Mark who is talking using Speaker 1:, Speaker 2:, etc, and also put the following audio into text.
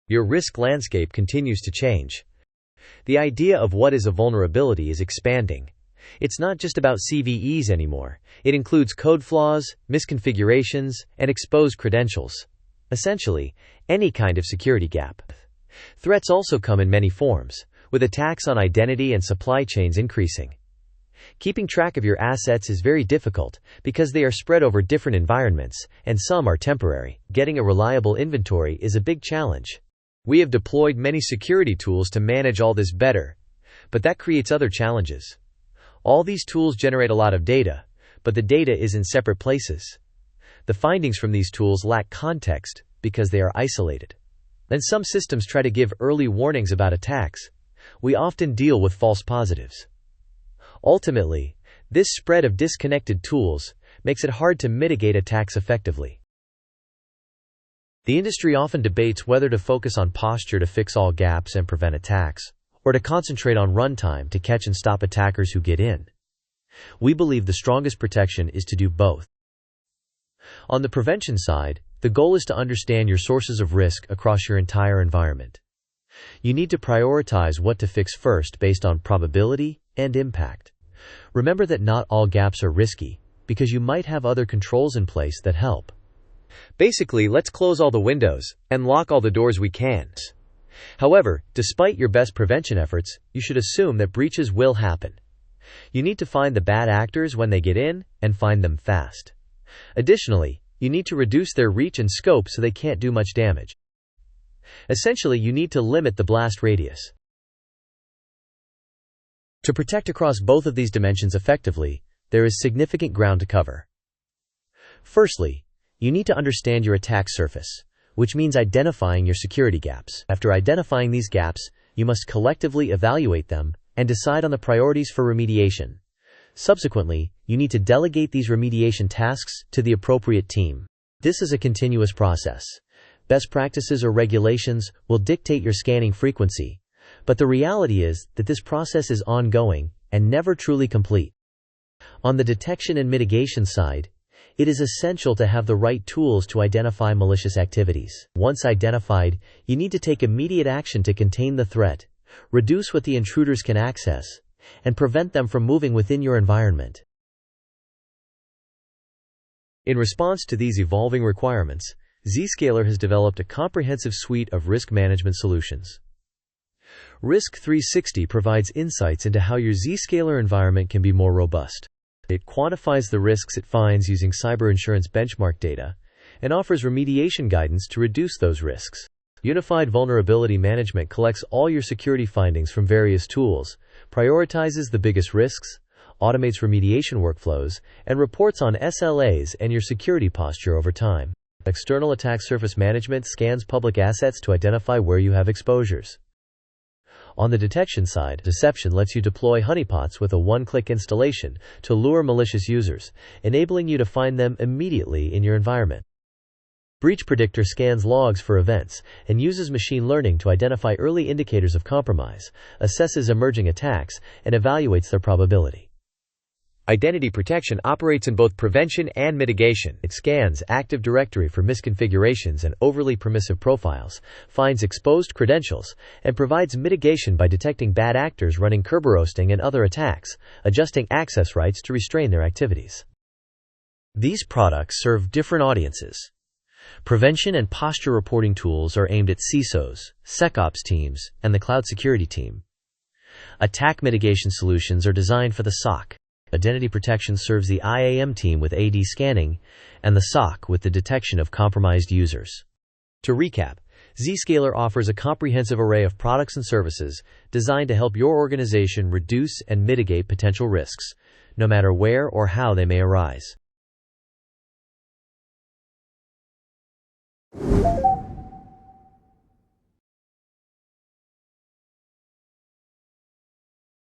Speaker 1: Your risk landscape continues to change. The idea of what is a vulnerability is expanding. It's not just about CVEs anymore. It includes code flaws, misconfigurations, and exposed credentials. Essentially, any kind of security gap. Threats also come in many forms, with attacks on identity and supply chains increasing. Keeping track of your assets is very difficult because they are spread over different environments, and some are temporary. Getting a reliable inventory is a big challenge. We have deployed many security tools to manage all this better, but that creates other challenges. All these tools generate a lot of data, but the data is in separate places. The findings from these tools lack context because they are isolated. Then some systems try to give early warnings about attacks. We often deal with false positives. Ultimately, this spread of disconnected tools makes it hard to mitigate attacks effectively. The industry often debates whether to focus on posture to fix all gaps and prevent attacks, or to concentrate on runtime to catch and stop attackers who get in. We believe the strongest protection is to do both. On the prevention side, the goal is to understand your sources of risk across your entire environment. You need to prioritize what to fix first based on probability and impact. Remember that not all gaps are risky, because you might have other controls in place that help. Basically, let's close all the windows and lock all the doors we can. However, despite your best prevention efforts, you should assume that breaches will happen. You need to find the bad actors when they get in and find them fast. Additionally, you need to reduce their reach and scope so they can't do much damage. Essentially, you need to limit the blast radius. To protect across both of these dimensions effectively, there is significant ground to cover. Firstly, you need to understand your attack surface, which means identifying your security gaps. After identifying these gaps, you must collectively evaluate them and decide on the priorities for remediation. Subsequently, you need to delegate these remediation tasks to the appropriate team. This is a continuous process. Best practices or regulations will dictate your scanning frequency, but the reality is that this process is ongoing and never truly complete. On the detection and mitigation side, it is essential to have the right tools to identify malicious activities. Once identified, you need to take immediate action to contain the threat, reduce what the intruders can access, and prevent them from moving within your environment. In response to these evolving requirements, Zscaler has developed a comprehensive suite of risk management solutions. Risk 360 provides insights into how your Zscaler environment can be more robust. It quantifies the risks it finds using cyber insurance benchmark data and offers remediation guidance to reduce those risks. Unified Vulnerability Management collects all your security findings from various tools, prioritizes the biggest risks, automates remediation workflows, and reports on SLAs and your security posture over time. External Attack Surface Management scans public assets to identify where you have exposures. On the detection side, Deception lets you deploy honeypots with a one-click installation to lure malicious users, enabling you to find them immediately in your environment. Breach Predictor scans logs for events and uses machine learning to identify early indicators of compromise, assesses emerging attacks, and evaluates their probability. Identity Protection operates in both prevention and mitigation. It scans Active Directory for misconfigurations and overly permissive profiles, finds exposed credentials, and provides mitigation by detecting bad actors running Kerberoasting and other attacks, adjusting access rights to restrain their activities. These products serve different audiences. Prevention and posture reporting tools are aimed at CISOs, SecOps teams, and the cloud security team. Attack mitigation solutions are designed for the SOC. Identity Protection serves the IAM team with AD scanning, and the SOC with the detection of compromised users. To recap, Zscaler offers a comprehensive array of products and services designed to help your organization reduce and mitigate potential risks, no matter where or how they may arise.